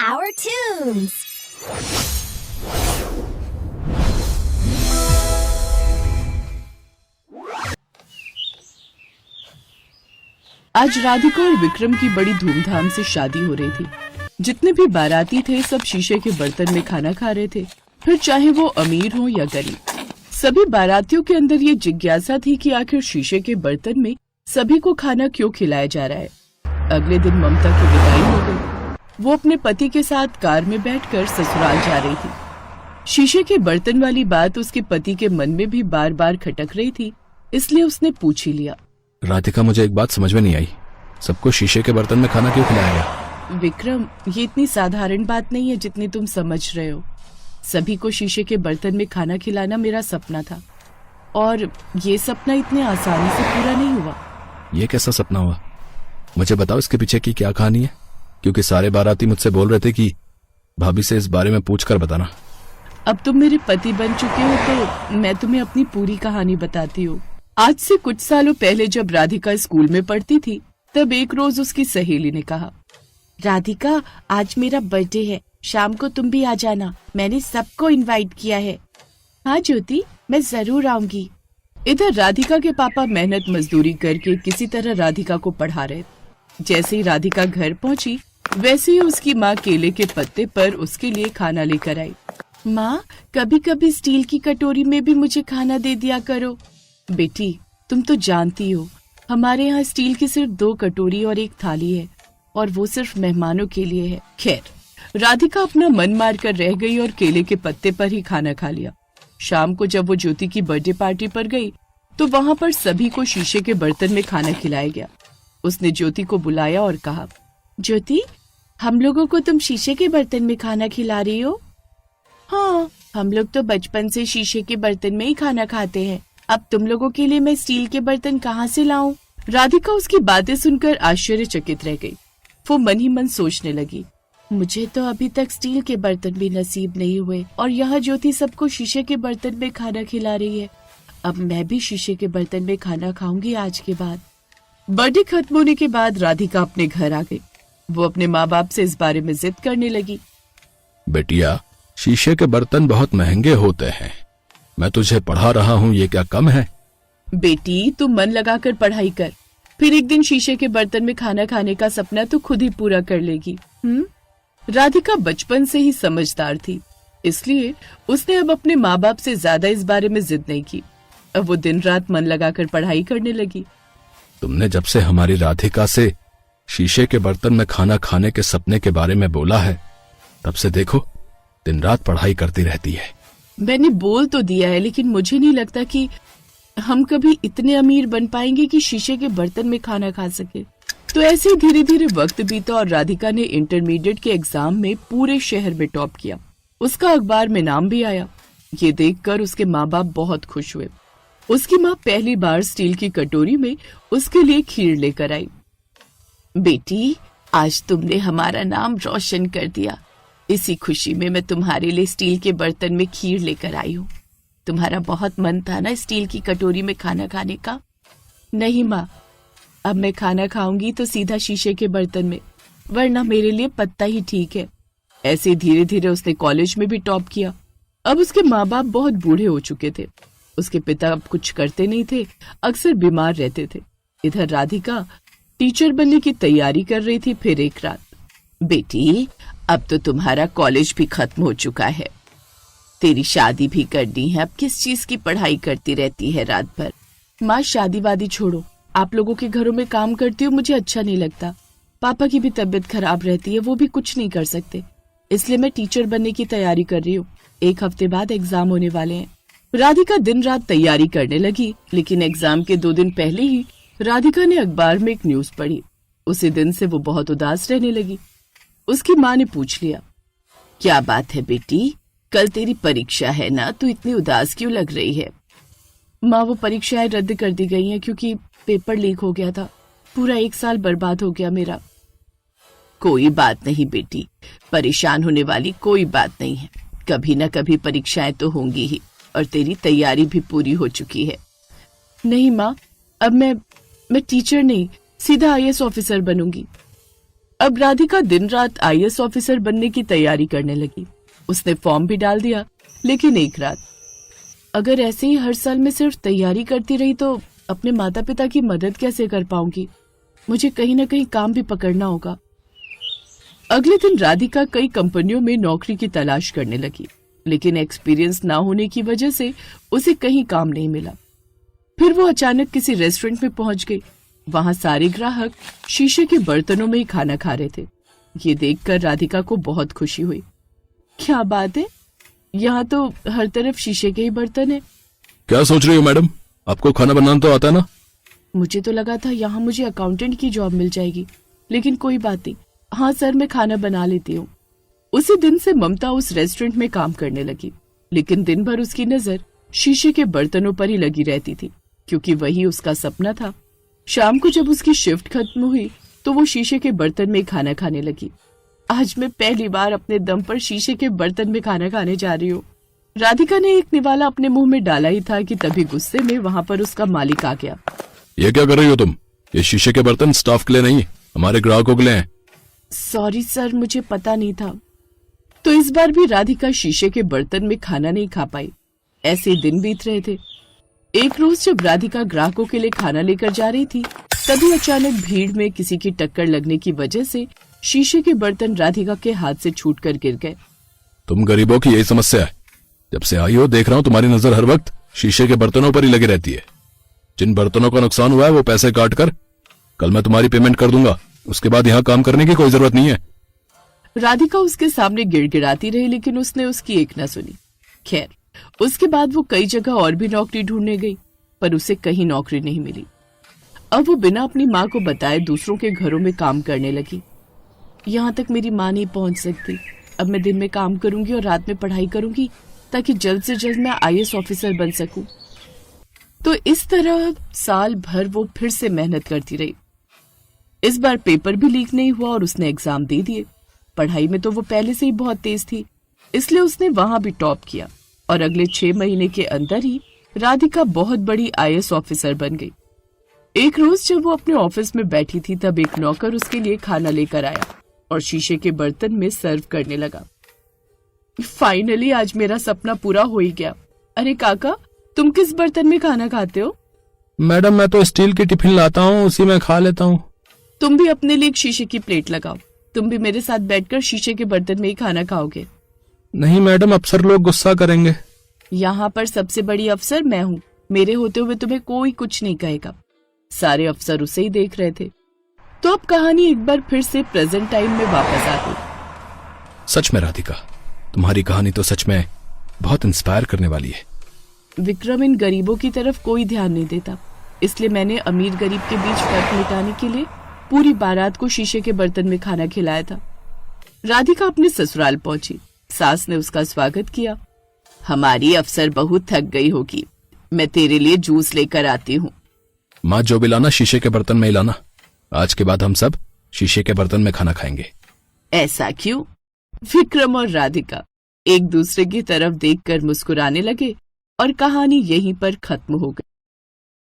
our tunes. आज राधिका और विक्रम की बड़ी धूमधाम से शादी हो रही थी। जितने भी बाराती थे सब शीशे के बर्तन में खाना खा रहे थे, फिर चाहे वो अमीर हो या गरीब। सभी बारातियों के अंदर ये जिज्ञासा थी कि आखिर शीशे के बर्तन में सभी को खाना क्यों खिलाया जा रहा है। अगले दिन ममता की विदाई हो गई। वो अपने पति के साथ कार में बैठकर ससुराल जा रही थी। शीशे के बर्तन वाली बात उसके पति के मन में भी बार बार खटक रही थी, इसलिए उसने पूछ ही लिया। राधिका, मुझे एक बात समझ में नहीं आई, सबको शीशे के बर्तन में खाना क्यों खिलाया गया? विक्रम, ये इतनी साधारण बात नहीं है जितनी तुम समझ रहे हो। सभी को शीशे के बर्तन में खाना खिलाना मेरा सपना था, और ये सपना इतने आसानी से पूरा नहीं हुआ। ये कैसा सपना हुआ? मुझे बताओ इसके पीछे की क्या कहानी है, क्योंकि सारे बाराती मुझसे बोल रहे थे कि भाभी से इस बारे में पूछकर बताना। अब तुम मेरे पति बन चुके हो तो मैं तुम्हें अपनी पूरी कहानी बताती हूँ। आज से कुछ सालों पहले जब राधिका स्कूल में पढ़ती थी, तब एक रोज उसकी सहेली ने कहा, राधिका, आज मेरा बर्थडे है, शाम को तुम भी आ जाना, मैंने सबको इनवाइट किया है। हाँ ज्योति, मैं जरूर आऊंगी। इधर राधिका के पापा मेहनत मजदूरी करके किसी तरह राधिका को पढ़ा रहे। जैसे ही राधिका घर पहुंची, वैसे ही उसकी माँ केले के पत्ते पर उसके लिए खाना लेकर आई। माँ, कभी कभी स्टील की कटोरी में भी मुझे खाना दे दिया करो। बेटी, तुम तो जानती हो हमारे यहाँ स्टील की सिर्फ 2 कटोरी और 1 थाली है, और वो सिर्फ मेहमानों के लिए है। खैर, राधिका अपना मन मार कर रह गई और केले के पत्ते पर ही खाना खा लिया। शाम को जब वो ज्योति की बर्थडे पार्टी पर गई तो वहाँ पर सभी को शीशे के बर्तन में खाना खिलाया गया। उसने ज्योति को बुलाया और कहा, ज्योति, हम लोगों को तुम शीशे के बर्तन में खाना खिला रही हो? हाँ, हम लोग तो बचपन से शीशे के बर्तन में ही खाना खाते हैं, अब तुम लोगों के लिए मैं स्टील के बर्तन कहाँ से लाऊं? राधिका उसकी बातें सुनकर आश्चर्यचकित रह गई। वो मन ही मन सोचने लगी, मुझे तो अभी तक स्टील के बर्तन भी नसीब नहीं हुए, और यहाँ ज्योति सबको शीशे के बर्तन में खाना खिला रही है। अब मैं भी शीशे के बर्तन में खाना खाऊंगी आज के बाद। बर्थडे खत्म होने के बाद राधिका अपने घर आ गई। वो अपने माँ बाप से इस बारे में जिद करने लगी। बेटिया, शीशे के बर्तन बहुत महंगे होते हैं, मैं तुझे पढ़ा रहा हूँ, ये क्या कम है? बेटी, तू मन लगाकर पढ़ाई कर, फिर एक दिन शीशे के बर्तन में खाना खाने का सपना तो खुद ही पूरा कर लेगी। राधिका बचपन से ही समझदार थी, इसलिए उसने अब अपने माँ बाप से ज्यादा इस बारे में जिद नहीं की। अब वो दिन रात मन लगाकर पढ़ाई करने लगी। तुमने जब से हमारी राधिका से शीशे के बर्तन में खाना खाने के सपने के बारे में बोला है, तब से देखो दिन रात पढ़ाई करती रहती है। मैंने बोल तो दिया है, लेकिन मुझे नहीं लगता कि हम कभी इतने अमीर बन पाएंगे कि शीशे के बर्तन में खाना खा सके। तो ऐसे ही धीरे धीरे वक्त बीता और राधिका ने इंटरमीडिएट के एग्जाम में पूरे शहर में टॉप किया। उसका अखबार में नाम भी आया। ये देखकर उसके माँ बाप बहुत खुश हुए। उसकी माँ पहली बार स्टील की कटोरी में उसके लिए खीर लेकर आई। बेटी, आज तुमने हमारा नाम रोशन कर दिया, इसी खुशी में मैं तुम्हारे लिए स्टील के बर्तन में खीर लेकर आई हूँ। तुम्हारा बहुत मन था ना स्टील की कटोरी में खाना खाने का? नहीं माँ, अब मैं खाना खाऊंगी तो सीधा शीशे के बर्तन में, वरना मेरे लिए पत्ता ही ठीक है। ऐसे धीरे धीरे उसने कॉलेज में भी टॉप किया। अब उसके माँ बाप बहुत बूढ़े हो चुके थे। उसके पिता अब कुछ करते नहीं थे, अक्सर बीमार रहते थे। इधर राधिका टीचर बनने की तैयारी कर रही थी। फिर एक रात, बेटी, अब तो तुम्हारा कॉलेज भी खत्म हो चुका है, तेरी शादी भी करनी है, अब किस चीज की पढ़ाई करती रहती है रात भर? माँ, शादी वादी छोड़ो, आप लोगों के घरों में काम करती हो, मुझे अच्छा नहीं लगता। पापा की भी तबीयत खराब रहती है, वो भी कुछ नहीं कर सकते, इसलिए मैं टीचर बनने की तैयारी कर रही हूँ। 1 हफ्ते बाद एग्जाम होने वाले हैं। राधिका दिन रात तैयारी करने लगी, लेकिन एग्जाम के 2 दिन पहले ही राधिका ने अखबार में एक न्यूज पढ़ी। उसी दिन से वो बहुत उदास रहने लगी। उसकी माँ ने पूछ लिया, क्या बात है बेटी, कल तेरी परीक्षा है ना, तू इतनी उदास क्यों लग रही है? माँ, वो परीक्षाएं रद्द कर दी गई हैं क्योंकि पेपर लीक हो गया था। पूरा 1 साल बर्बाद हो गया मेरा। कोई बात नहीं बेटी, परेशान होने वाली कोई बात नहीं है, कभी न कभी परीक्षाएं तो होंगी ही, और तेरी तैयारी भी पूरी हो चुकी है। नहीं माँ, अब मैं टीचर नहीं, सीधा IAS ऑफिसर बनूंगी। अब राधिका दिन रात आईएएस ऑफिसर बनने की तैयारी करने लगी। उसने फॉर्म भी डाल दिया, लेकिन एक रात, अगर ऐसे ही हर साल मैं सिर्फ तैयारी करती रही तो अपने माता पिता की मदद कैसे कर पाऊंगी। मुझे कहीं ना कहीं काम भी पकड़ना होगा। अगले दिन राधिका कई कंपनियों में नौकरी की तलाश करने लगी, लेकिन एक्सपीरियंस ना होने की वजह से उसे कहीं काम नहीं मिला। फिर वो अचानक किसी रेस्टोरेंट में पहुंच गई। वहां सारे ग्राहक शीशे के बर्तनों में ही खाना खा रहे थे। ये देखकर राधिका को बहुत खुशी हुई। क्या बात है, यहाँ तो हर तरफ शीशे के ही बर्तन है। क्या सोच रही हो मैडम? आपको खाना बनाना तो आता है ना? मुझे तो लगा था यहाँ मुझे अकाउंटेंट की जॉब मिल जाएगी, लेकिन कोई बात नहीं। हाँ सर, मैं खाना बना लेती हूँ। उसी दिन से ममता उस रेस्टोरेंट में काम करने लगी, लेकिन दिन भर उसकी नजर शीशे के बर्तनों पर ही लगी रहती थी, क्योंकि वही उसका सपना था। शाम को जब उसकी शिफ्ट खत्म हुई तो वो शीशे के बर्तन में खाना खाने लगी। आज मैं पहली बार अपने दम पर शीशे के बर्तन में खाना खाने जा रही हूँ। राधिका ने एक निवाला अपने मुंह में डाला ही था कि तभी गुस्से में वहां पर उसका मालिक आ गया। ये क्या कर रही हो तुम? ये शीशे के बर्तन स्टाफ के लिए नहीं, हमारे ग्राहकों के लिए हैं। सॉरी सर, मुझे पता नहीं था। तो इस बार भी राधिका शीशे के बर्तन में खाना नहीं खा पाई। ऐसे दिन बीत रहे थे। एक रोज जब राधिका ग्राहकों के लिए खाना लेकर जा रही थी, तभी अचानक भीड़ में किसी की टक्कर लगने की वजह से शीशे के बर्तन राधिका के हाथ से छूटकर गिर गए। तुम गरीबों की यही समस्या है। जब से आई हो देख रहा हूँ तुम्हारी नजर हर वक्त शीशे के बर्तनों पर ही लगी रहती है। जिन बर्तनों का नुकसान हुआ है वो पैसे काट कर कल मैं तुम्हारी पेमेंट कर दूंगा। उसके बाद यहाँ काम करने की कोई जरूरत नहीं है। राधिका उसके सामने गिड़गिड़ाती रही, लेकिन उसने उसकी एक न सुनी। खैर, उसके बाद वो कई जगह और भी नौकरी ढूंढने गई, पर उसे कहीं नौकरी नहीं मिली। अब वो बिना अपनी माँ को बताए दूसरों के घरों में काम करने लगी। यहाँ तक मेरी माँ नहीं पहुंच सकती। अब मैं दिन में काम करूंगी और रात में पढ़ाई करूंगी, ताकि जल्द से जल्द मैं आईएएस ऑफिसर बन सकूं। तो इस तरह साल भर वो फिर से मेहनत करती रही। इस बार पेपर भी लीक नहीं हुआ और उसने एग्जाम दे दिए। पढ़ाई में तो वो पहले से ही बहुत तेज थी, इसलिए उसने वहां भी टॉप किया और अगले 6 महीने के अंदर ही राधिका बहुत बड़ी आईएएस ऑफिसर बन गई। एक रोज जब वो अपने ऑफिस में बैठी थी, तब एक नौकर उसके लिए खाना लेकर आया और शीशे के बर्तन में सर्व करने लगा। फाइनली आज मेरा सपना पूरा हो ही गया। अरे काका, तुम किस बर्तन में खाना खाते हो? मैडम, मैं तो स्टील की टिफिन लाता हूँ, उसी में खा लेता हूँ। तुम भी अपने लिए एक शीशे की प्लेट लगाओ। तुम भी मेरे साथ बैठकर शीशे के बर्तन में ही खाना खाओगे। नहीं मैडम, अफसर लोग गुस्सा करेंगे। यहाँ पर सबसे बड़ी अफसर मैं हूँ। मेरे होते हुए तुम्हें कोई कुछ नहीं कहेगा। सारे अफसर उसे ही देख रहे थे। तो अब कहानी एक बार फिर से प्रेजेंट टाइम में वापस आ गई। सच में राधिका, तुम्हारी कहानी तो सच में बहुत इंस्पायर करने वाली है। विक्रम इन गरीबों की तरफ कोई ध्यान नहीं देता, इसलिए मैंने अमीर गरीब के बीच फर्क मिटाने के लिए पूरी बारात को शीशे के बर्तन में खाना खिलाया था। राधिका अपने ससुराल पहुंची। सास ने उसका स्वागत किया। हमारी अफसर बहुत थक गई होगी, मैं तेरे लिए जूस लेकर आती हूँ। माँ, जो भी लाना शीशे के बर्तन में ही लाना। आज के बाद हम सब शीशे के बर्तन में खाना खाएंगे। ऐसा क्यों? विक्रम और राधिका एक दूसरे की तरफ देखकर मुस्कुराने लगे और कहानी यहीं पर खत्म हो गई।